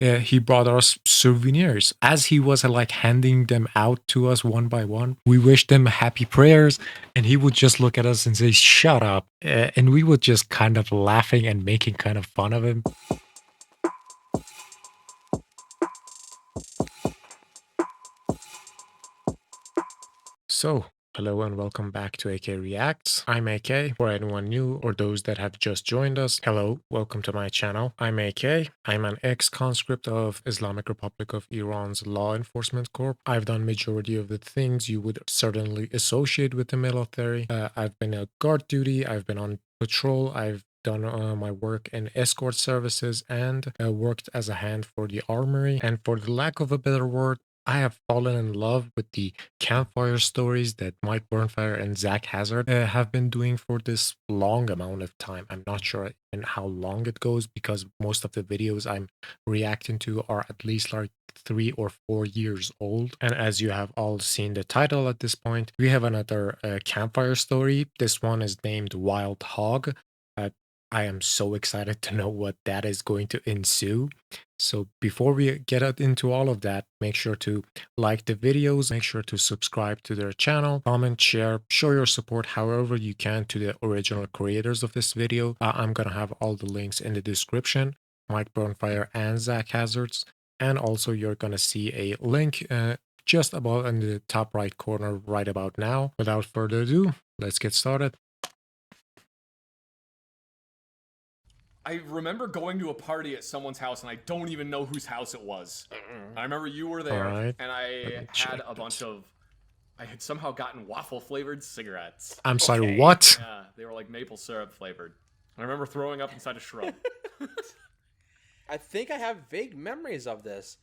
he brought us souvenirs as he was like handing them out to us one by one. We wished him happy prayers, and he would just look at us and say, "Shut up," and we would just kind of laughing and making kind of fun of him. So, hello and welcome back to AK Reacts. I'm AK. For anyone new or those that have just joined us, hello, welcome to my channel. I'm AK. I'm an ex-conscript of Islamic Republic of Iran's Law Enforcement Corps. I've done majority of the things you would certainly associate with the military. I've been at guard duty, I've been on patrol, I've done my work in escort services, and worked as a hand for the armory. And for the lack of a better word, I have fallen in love with the campfire stories that Mike Burnfire and Zack Hazard have been doing for this long amount of time. I'm not sure in how long it goes because most of the videos I'm reacting to are at least like 3 or 4 years old. And as you have all seen the title at this point, we have another campfire story. This one is named Wild Hog. I am so excited to know what that is going to ensue. So before we get into all of that, make sure to like the videos, make sure to subscribe to their channel, comment, share, show your support however you can to the original creators of this video. I'm gonna have all the links in the description, Mike Burnfire and Zack Hazards, and also you're gonna see a link just about in the top right corner right about now. Without further ado, let's get started. I remember going to a party at someone's house, and I don't even know whose house it was. I remember you were there, Right. and I had a bunch of... I had somehow gotten waffle-flavored cigarettes. I'm sorry, what? Yeah, they were like maple syrup flavored. I remember throwing up inside a shrub. I think I have vague memories of this.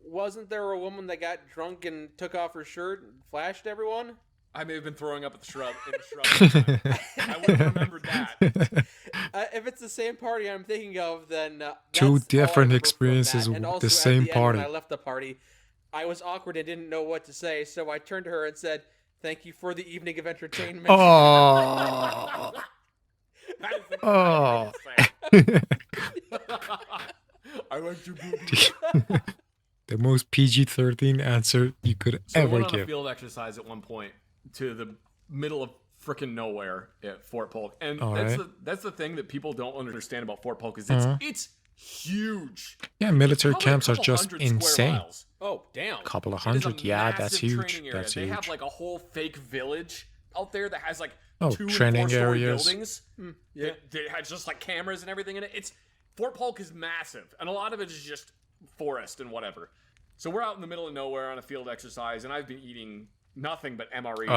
Wasn't there a woman that got drunk and took off her shirt and flashed everyone? I may have been throwing up at the shrub. In the shrub. I would have remembered that. If it's the same party I'm thinking of, then two that's different all I remember experiences from that. And with also the same at the party. End, when I left the party, I was awkward and didn't know what to say, so I turned to her and said, "Thank you for the evening of entertainment." Oh. Oh. I like your booty. The most PG-13 answer you could So I ever went on a give. field exercise at one point to the middle of frickin' nowhere at Fort Polk, and that's the thing that people don't understand about Fort Polk is it's huge. Yeah, military Probably a camps are couple just hundred square insane. miles. Oh, damn. Couple of It is a hundred, yeah, that's massive huge. training area. That's they huge. have like a whole fake village out there that has like Oh, 2 training and 4-story areas. buildings. Yeah, that has just like cameras and everything in it. It's Fort Polk is massive, and a lot of it is just forest and whatever. So we're out in the middle of nowhere on a field exercise, and I've been eating nothing but MREs.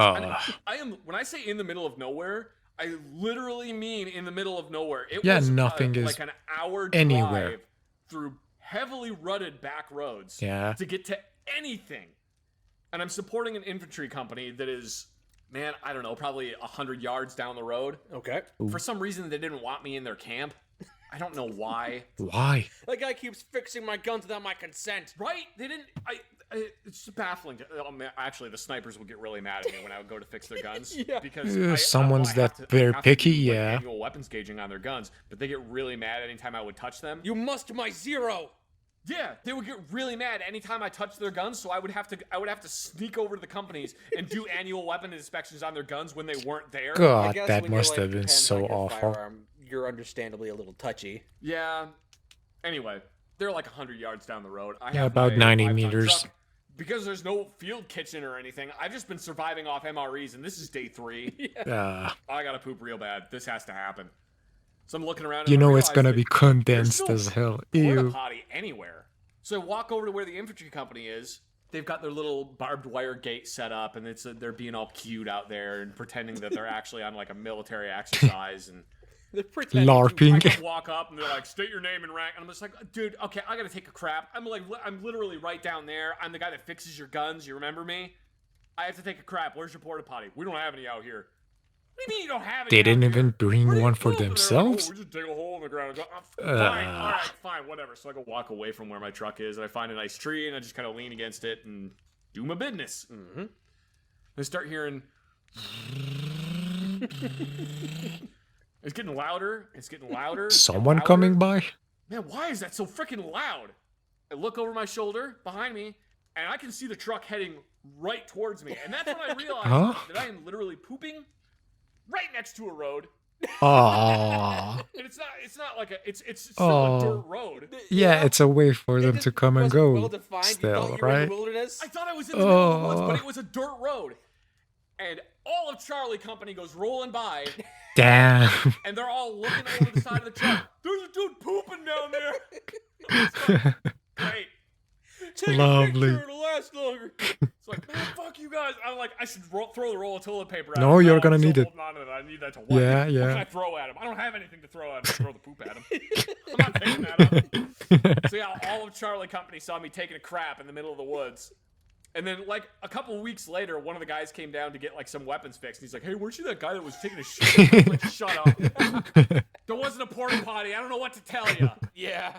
I am when I say in the middle of nowhere, I literally mean in the middle of nowhere. It was nothing is like an hour anywhere. drive through heavily rutted back roads Yeah. to get to anything. And I'm supporting an infantry company that is, man, I don't know, probably 100 yards down the road. Okay. For some reason, they didn't want me in their camp. I don't know why. Why? That guy keeps fixing my guns without my consent. Right? They didn't. It's just baffling. Actually, the snipers would get really mad at me when I would go to fix their guns. Yeah. Because Someone's I have that to- I very have to picky, do, like, yeah. Annual weapons gauging on their guns, but they get really mad anytime I would touch them. You must my zero. Yeah, they would get really mad anytime I touched their guns, so I would have to sneak over to the companies and do annual weapon inspections on their guns when they weren't there. I God, guess that when you're, must like, have been depends so on your awful. firearm, you're understandably a little touchy. Yeah. Anyway, they're like 100 yards down the road. I Yeah, have about my 90 5-ton meters. truck. Because there's no field kitchen or anything, I've just been surviving off MREs, and this is day 3. I gotta poop real bad. This has to happen. So I'm looking around. And You I know it's realize gonna that be condensed there's as hell. no porta Ew. potty anywhere. So I walk over to where the infantry company is. They've got their little barbed wire gate set up, and they're being all cute out there and pretending that they're actually on like a military exercise. And They're pretending LARPing. I walk up and they're like, "State your name and rank," and I'm just like, "Dude, okay, I gotta take a crap." I'm literally right down there. I'm the guy that fixes your guns. You remember me? I have to take a crap. Where's your porta potty? We don't have any out here. What do you mean you don't have any? They didn't out even here? bring Where do you one for poop? And they're like, themselves? "Oh, we just dig a hole in the ground and go, oh, fine, all right, fine, whatever." So I go walk away from where my truck is, and I find a nice tree, and I just kind of lean against it and do my business. I start hearing. It's getting louder. It's getting louder. Someone louder. coming by? Man, why is that so freaking loud? I look over my shoulder behind me, and I can see the truck heading right towards me. And that's when I realized that I am literally pooping right next to a road. Oh. And it's not like it's still a dirt road. Yeah, it's a way for them just to come and wasn't go. well-defined. You Still, thought you were in right? the wilderness? I thought I was in the middle of the woods, but Oh. it was a dirt road. And all of Charlie Company goes rolling by, Damn. and they're all looking over the side of the truck. There's a dude pooping down there. It's like, great. Take Lovely. a picture, it'll last longer. It's like, man, fuck you guys. I'm like, I should throw the roll of toilet paper at him. No, you're gonna I'm need still it. holding on to that. I need that to wipe. Yeah, What yeah. can I throw at him? I don't have anything to throw at him. Throw the poop at him. I'm not picking that up. So yeah, all of Charlie Company saw me taking a crap in the middle of the woods. And then, like, a couple weeks later, one of the guys came down to get, like, some weapons fixed. And he's like, hey, weren't you that guy that was taking a shit? I was like, shut up. There wasn't a porta potty. I don't know what to tell you. Yeah.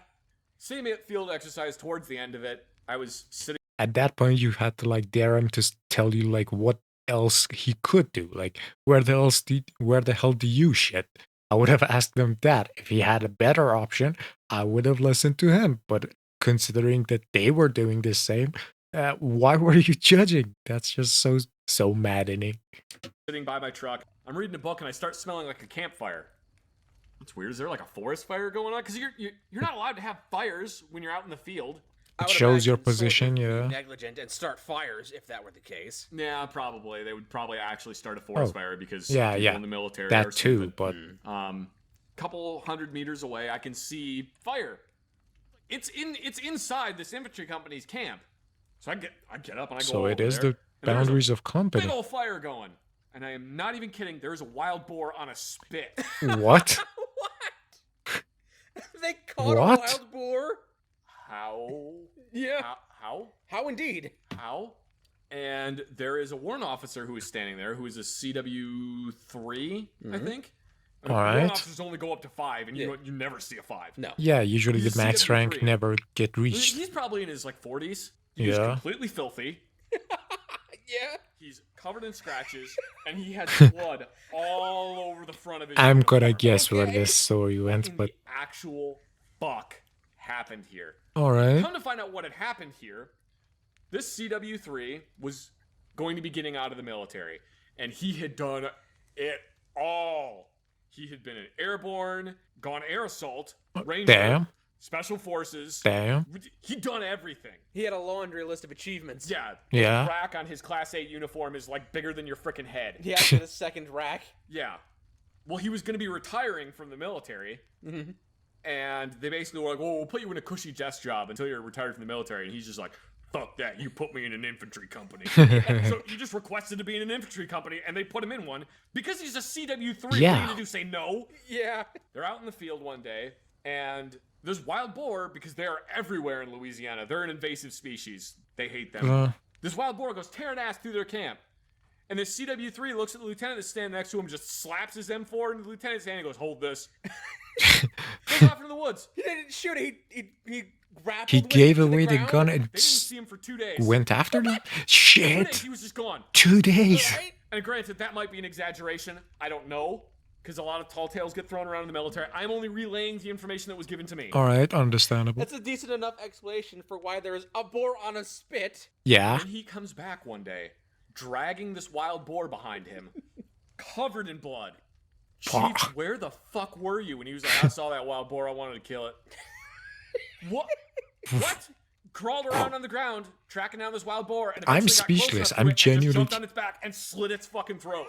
Seeing me at field exercise towards the end of it, I was sitting At that point, you had to like dare him to tell you like what else he could do. Like where the hell do you shit? I would have asked them that. If he had a better option, I would have listened to him. But considering that they were doing the same, why were you judging? That's just so maddening. by my truck. I'm reading a book and I start smelling like a campfire. That's weird. Is there like a forest fire going on? Because you're not allowed to have fires when you're out in the field. It shows your position, yeah. Negligent and start fires if that were the case. Yeah, probably. They would probably actually start a forest fire because yeah, people yeah. in the military That are too, stupid. but Couple 100 meters away, I can see fire. It's inside this infantry company's camp. So I get up and I go so over it is there, the and there's boundaries of a big company. old fire going. And I am not even kidding. There's a wild boar on a spit. What? What? They caught What? a wild boar? How? Yeah. How? How indeed? How? And there is a warrant officer who is standing there, who is a CW3, I think. I mean, All warrant right. officers only go up to 5, and you never see a 5. No. Yeah, usually He's the a max rank CW3. never get reached. He's probably in his like 40s. He's Yeah. completely filthy. Yeah. He's covered in scratches, and he has blood all over the front of his I'm uniform. gonna guess where Okay. this story What went, in but the actual fuck happened here? alright. Come to find out what had happened here, this CW3 was going to be getting out of the military, and he had done it all. He had been an airborne, gone air assault, ranger, Damn. special forces. Damn. He'd done everything. He had a laundry list of achievements. Yeah. Yeah. The rack on his Class 8 uniform is like bigger than your freaking head. He actually had a second rack. Yeah. Well, he was going to be retiring from the military. And they basically were like, well, we'll put you in a cushy desk job until you're retired from the military. And he's just like, fuck that. You put me in an infantry company. So he just requested to be in an infantry company, and they put him in one because he's a CW3. What are you Yeah. going to do? Say no? Yeah. They're out in the field one day, and there's wild boar because they are everywhere in Louisiana. They're an invasive species. They hate them. This wild boar goes tearing ass through their camp. And this CW3 looks at the lieutenant that's standing next to him, just slaps his M4 into the lieutenant's hand and goes, hold this. Goes off into the woods. He didn't shoot it. He grappled He with it gave to away the ground. gun They and didn't see him for 2 days. went after them? 2 days, Shit! he was just gone. 2 days! Right? And granted, that might be an exaggeration. I don't know. Because a lot of tall tales get thrown around in the military. I'm only relaying the information that was given to me. Alright, understandable. That's a decent enough explanation for why there's a boar on a spit. Yeah. And he comes back one day, dragging this wild boar behind him, covered in blood. Chief, where the fuck were you? And he was like, I saw that wild boar. I wanted to kill it. What? What? Crawled around on the ground, tracking down this wild boar. And I'm eventually got close speechless. enough to I'm it and just genuinely- jumped on its back and slit its fucking throat.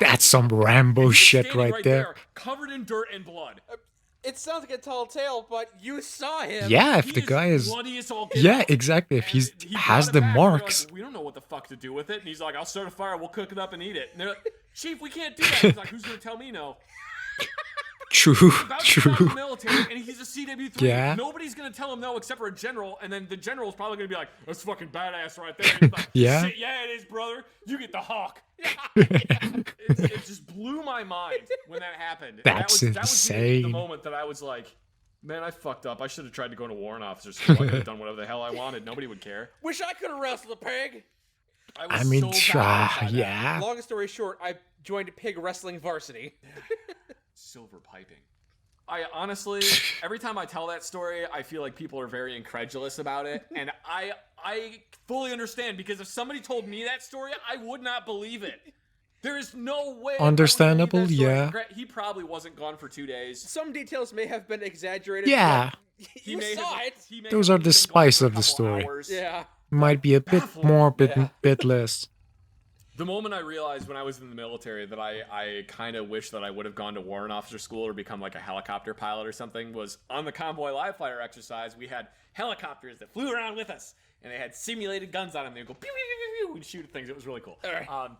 That's some Rambo He's shit standing right there. covered in dirt and blood. It sounds like a tall tale, but you saw him. Yeah, if He the guy is... bloody as all get Yeah, out. exactly. If And he's he has brought the it back, and they're marks. like, we don't know what the fuck to do with it. And he's like, I'll start a fire. We'll cook it up and eat it. And they're like, Chief, we can't do that. He's like, who's going to tell me no? True, About to get out of the true. military, and he's a CW3. Yeah. Nobody's going to tell him no except for a general. And then the general's probably going to be like, that's fucking badass right there. And he's like, Yeah. Shit, yeah, it is, brother. You get the hawk. It just blew my mind when that happened. And That's that was the insane. moment that I was like, man, I fucked up. I should have tried to go into warrant officers. So I could have done whatever the hell I wanted. Nobody would care. Wish I could have wrestled a pig. Was I mean, so try, bad by that. yeah. Long story short, I joined pig wrestling varsity. Silver piping. I honestly, every time I tell that story, I feel like people are very incredulous about it, and I fully understand, because if somebody told me that story, I would not believe it. There is no way I would believe Understandable, that story. yeah. He probably wasn't gone for 2 days. Some details may have been exaggerated. Yeah. But you saw it. He may Those have are the been gone spice for a of the couple story. hours. Yeah. Might be a bit Baffling. more, Yeah. bit less. The moment I realized when I was in the military that I kind of wish that I would have gone to warrant officer school or become like a helicopter pilot or something was on the convoy live fire exercise. We had helicopters that flew around with us, and they had simulated guns on them. They would go pew, pew, pew, pew, and shoot at things. It was really cool. All right. But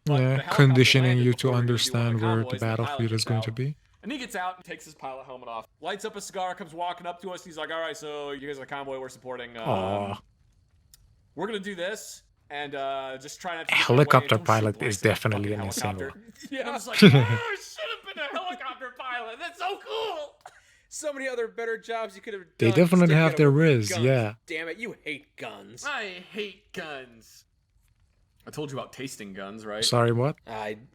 the Yeah, helicopter conditioning landed you before to we were gonna do one of understand where the convoys, and pilot battlefield is gets going out. to be. And he gets out and takes his pilot helmet off, lights up a cigar, comes walking up to us. And he's like, "All right, so you guys are the convoy we're supporting. Aw. We're gonna do this, and just try not to A get in my way. helicopter Don't shoot pilot blanks is at the definitely fucking an insane helicopter." one. And I was like, "Oh, I should have been a helicopter pilot. That's so cool." So many other better jobs you could have done. They definitely Stick have it their up with riz, guns. yeah. Damn it, you hate guns. I hate guns. I told you about tasting guns, right? Sorry, what?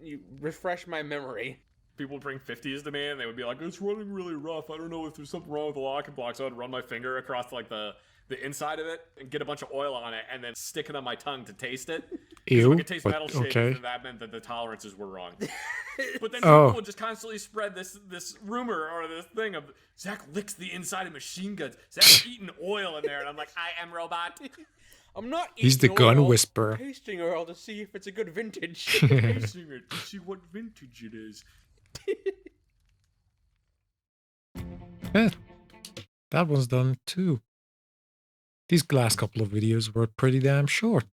You refresh my memory. People would bring 50s to me, and they would be like, "It's running really rough. I don't know if there's something wrong with the locking block." So I'd run my finger across like the inside of it and get a bunch of oil on it, and then stick it on my tongue to taste it. 'Cause Ew, we could taste but metal shavings, okay. and that meant that the tolerances were wrong. But then Oh. people would just constantly spread this rumor or this thing of Zack licks the inside of machine guns. Zack's eating oil in there, and I'm like, "I am robot." I'm not He's the eating gun oil, whisperer. tasting oil to see if it's a good vintage. Tasting it to see what vintage it is. Yeah, that one's done too. These last couple of videos were pretty damn short.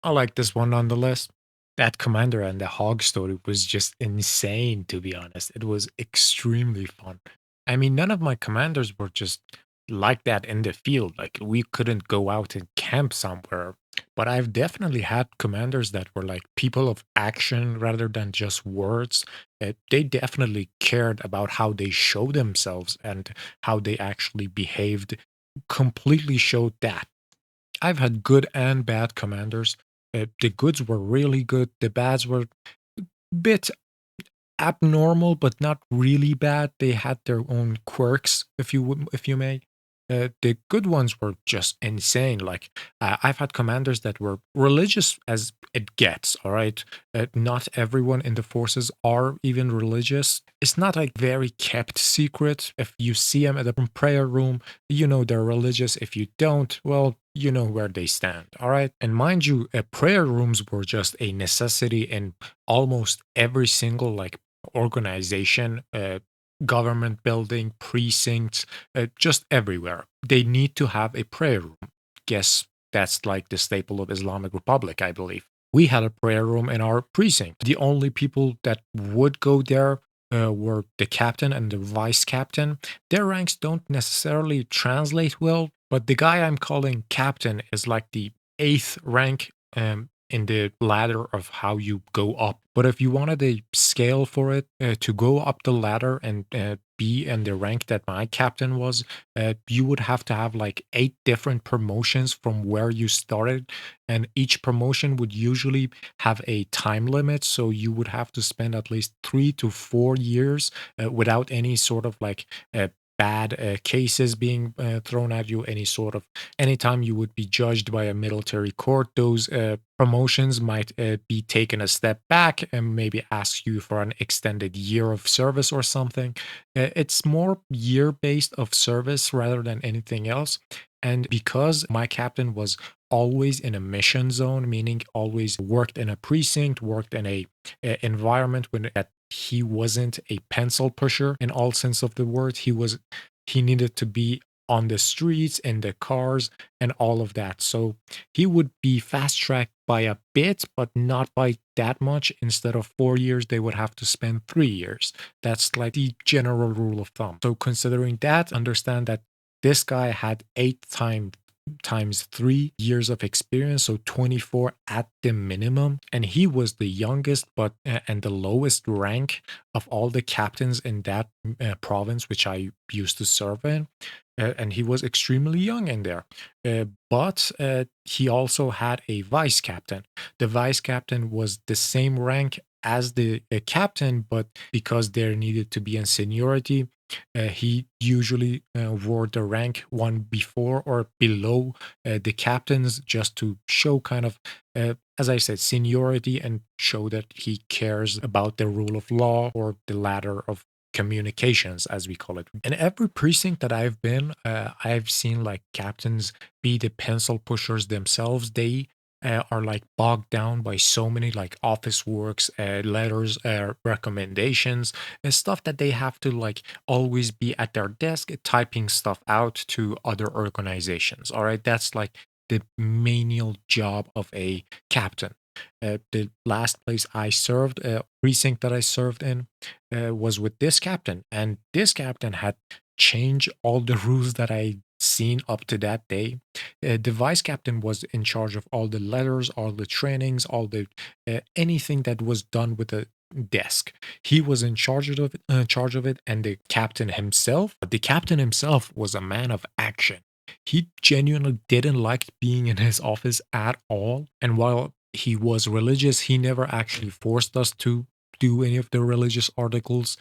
I like this one nonetheless. That commander and the hog story was just insane, to be honest. It was extremely fun. I mean, none of my commanders were just like that in the field. Like, we couldn't go out and camp somewhere. But I've definitely had commanders that were like people of action rather than just words. They definitely cared about how they show themselves and how they actually behaved. Completely showed that. I've had good and bad commanders. The goods were really good. The bads were a bit abnormal, but not really bad. They had their own quirks, if you may. The good ones were just insane. Like, I've had commanders that were religious as it gets. All right, not everyone in the forces are even religious. It's not like very kept secret. If you see them at the prayer room, you know they're religious. If you don't, well, you know where they stand. All right, and mind you, prayer rooms were just a necessity in almost every single like organization, government building, precincts, just everywhere. They need to have a prayer room. Guess that's like the staple of Islamic Republic, I believe. We had a prayer room in our precinct. The only people that would go there were the captain and the vice captain. Their ranks don't necessarily translate well, but the guy I'm calling captain is like the 8th rank in the ladder of how you go up. But if you wanted a scale for it to go up the ladder and be in the rank that my captain was, you would have to have like 8 different promotions from where you started. And each promotion would usually have a time limit. So you would have to spend at least 3 to 4 years without any sort of like bad cases being thrown at you, anytime you would be judged by a military court, those promotions might be taken a step back and maybe ask you for an extended year of service or something. It's more year-based of service rather than anything else. And because my captain was always in a mission zone, meaning always worked in a precinct, worked in a environment that he wasn't a pencil pusher in all sense of the word. He needed to be on the streets, in the cars, and all of that. So he would be fast tracked by a bit, but not by that much. Instead of 4 years, they would have to spend 3 years. That's like the general rule of thumb. So considering that, understand that this guy had 8 times 3 years of experience, so 24 at the minimum, and he was the youngest but and the lowest rank of all the captains in that province which I used to serve in, and he was extremely young in there. But he also had a vice captain. The vice captain was the same rank as the captain, but because there needed to be a seniority, he usually wore the rank one before or below the captains, just to show kind of, as I said, seniority, and show that he cares about the rule of law, or the ladder of communications, as we call it. In every precinct that I've been, I've seen like captains be the pencil pushers themselves. They are like bogged down by so many like office works, letters, recommendations, and stuff that they have to like always be at their desk typing stuff out to other organizations. All right, that's like the menial job of a captain. The last place I served, precinct that I served in, was with this captain, and this captain had changed all the rules that I seen up to that day. The vice captain was in charge of all the letters, all the trainings, all the anything that was done with the desk. He was in charge of it, and the captain himself was a man of action. He genuinely didn't like being in his office at all. And while he was religious, he never actually forced us to do any of the religious articles.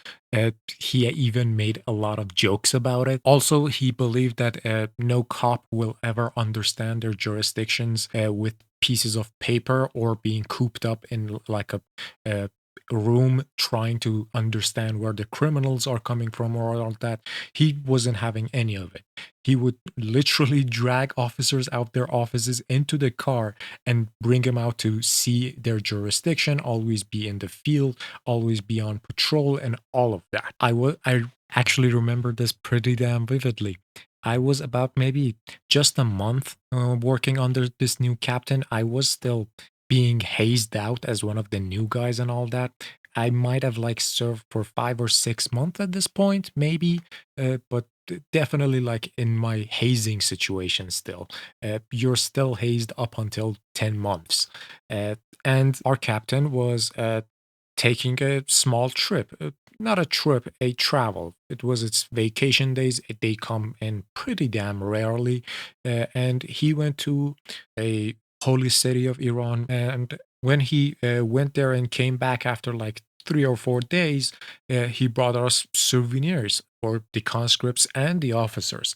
He even made a lot of jokes about it. Also, he believed that no cop will ever understand their jurisdictions with pieces of paper, or being cooped up in like a room trying to understand where the criminals are coming from, or all that. He wasn't having any of it. He would literally drag officers out their offices into the car and bring them out to see their jurisdiction, always be in the field, always be on patrol, and all of that. I actually remember this pretty damn vividly. I was about maybe just a month working under this new captain. I was still being hazed out as one of the new guys and all that. I might have like served for 5 or 6 months at this point, maybe, but definitely like in my hazing situation still. You're still hazed up until 10 months. And our captain was taking a small trip. Not a trip, a travel. It was its vacation days. They come in pretty damn rarely. And he went to a holy city of Iran. And when he went there and came back after like 3 or 4 days, he brought us souvenirs for the conscripts and the officers.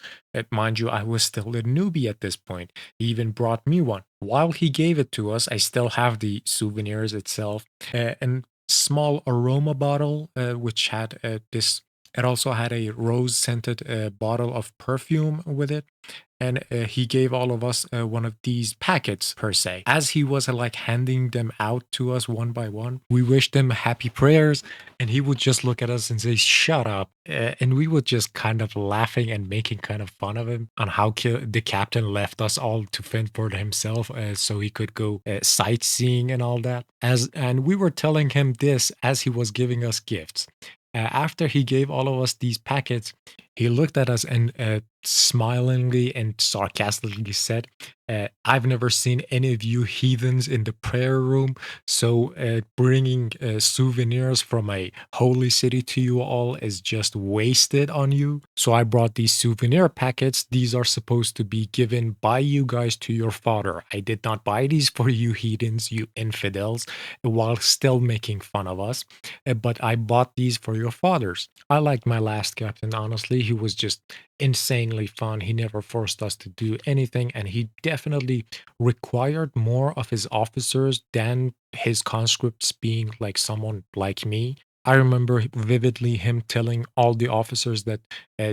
Mind you, I was still a newbie at this point. He even brought me one. While he gave it to us, I still have the souvenirs itself. And small aroma bottle, which had this. It also had a rose scented bottle of perfume with it. And he gave all of us one of these packets per se. As he was like handing them out to us one by one, we wished him happy prayers, and he would just look at us and say, "Shut up!" And we would just kind of laughing and making kind of fun of him on how the captain left us all to fend for himself, so he could go sightseeing and all that. And we were telling him this as he was giving us gifts. After he gave all of us these packets, he looked at us and smilingly and sarcastically said, "I've never seen any of you heathens in the prayer room, so bringing souvenirs from a holy city to you all is just wasted on you. So I brought these souvenir packets. These are supposed to be given by you guys to your father. I did not buy these for you heathens, you infidels," while still making fun of us. But I bought these for your fathers. I liked my last captain, honestly. He was just insanely fun. He never forced us to do anything, and he definitely required more of his officers than his conscripts being like someone like me. I remember vividly him telling all the officers that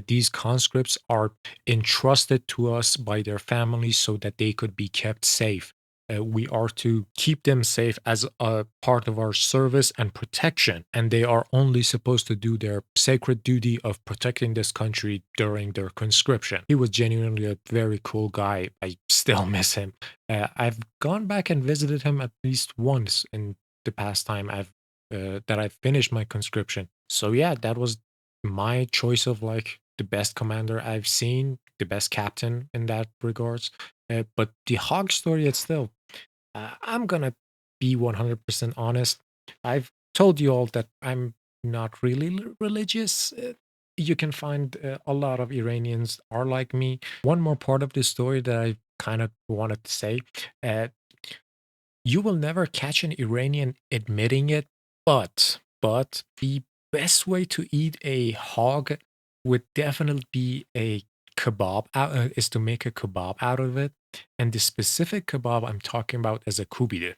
these conscripts are entrusted to us by their families so that they could be kept safe. We are to keep them safe as a part of our service and protection, and they are only supposed to do their sacred duty of protecting this country during their conscription. He was genuinely a very cool guy. I still miss him. I've gone back and visited him at least once in the past time I've finished my conscription. So yeah, that was my choice of like the best commander I've seen, the best captain in that regards. But the hog story itself, I'm gonna be 100% honest. I've told you all that I'm not really religious. You can find a lot of Iranians are like me. One more part of this story that I kind of wanted to say. Uh, you will never catch an Iranian admitting it, But the best way to eat a hog would definitely be a kebab is to make a kebab out of it. And the specific kebab I'm talking about is a kubide.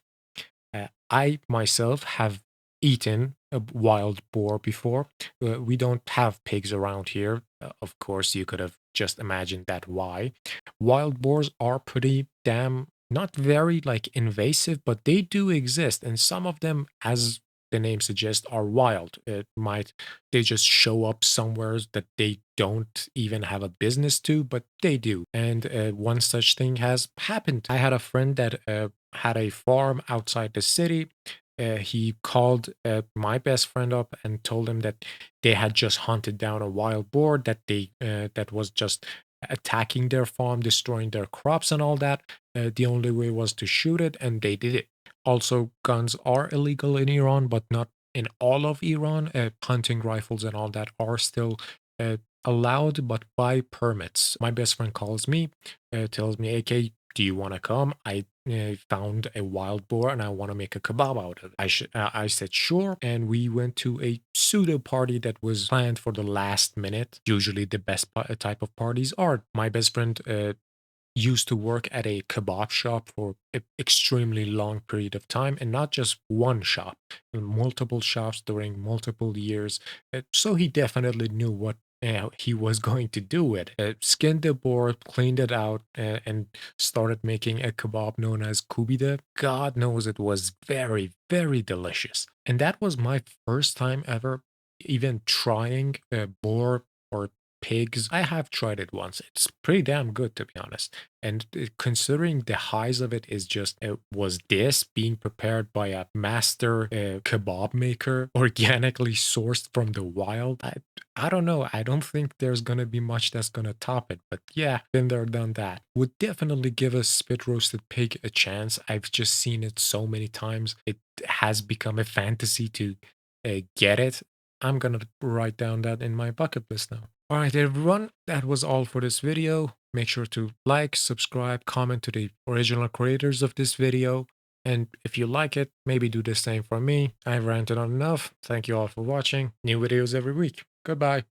I myself have eaten a wild boar before. We don't have pigs around here. Of course, you could have just imagined that why. Wild boars are pretty damn not very like invasive, but they do exist, and some of them, as the name suggests, are wild. It might they just show up somewhere that they don't even have a business to, but they do. And one such thing has happened. I had a friend that had a farm outside the city. He called my best friend up and told him that they had just hunted down a wild boar that was just attacking their farm, destroying their crops and all that. The only way was to shoot it, and they did it. Also, guns are illegal in Iran, but not in all of Iran. Hunting rifles and all that are still allowed, but by permits. My best friend calls me, tells me, AK, do you want to come? I found a wild boar and I want to make a kebab out of it. I said sure, and we went to a pseudo party that was planned for the last minute. Usually, the best type of parties are. My best friend used to work at a kebab shop for an extremely long period of time, and not just one shop, multiple shops during multiple years. So he definitely knew what he was going to do with it. Skinned the boar, cleaned it out, and started making a kebab known as kubide. God knows it was very, very delicious. And that was my first time ever even trying boar or pigs. I have tried it once. It's pretty damn good, to be honest. And considering the highs of it is just was this being prepared by a master kebab maker, organically sourced from the wild. I don't know. I don't think there's gonna be much that's gonna top it. But yeah, been there, done that. Would definitely give a spit roasted pig a chance. I've just seen it so many times. It has become a fantasy to get it. I'm gonna write down that in my bucket list now. Alright everyone, that was all for this video. Make sure to like, subscribe, comment to the original creators of this video. And if you like it, maybe do the same for me. I've ranted on enough. Thank you all for watching. New videos every week. Goodbye.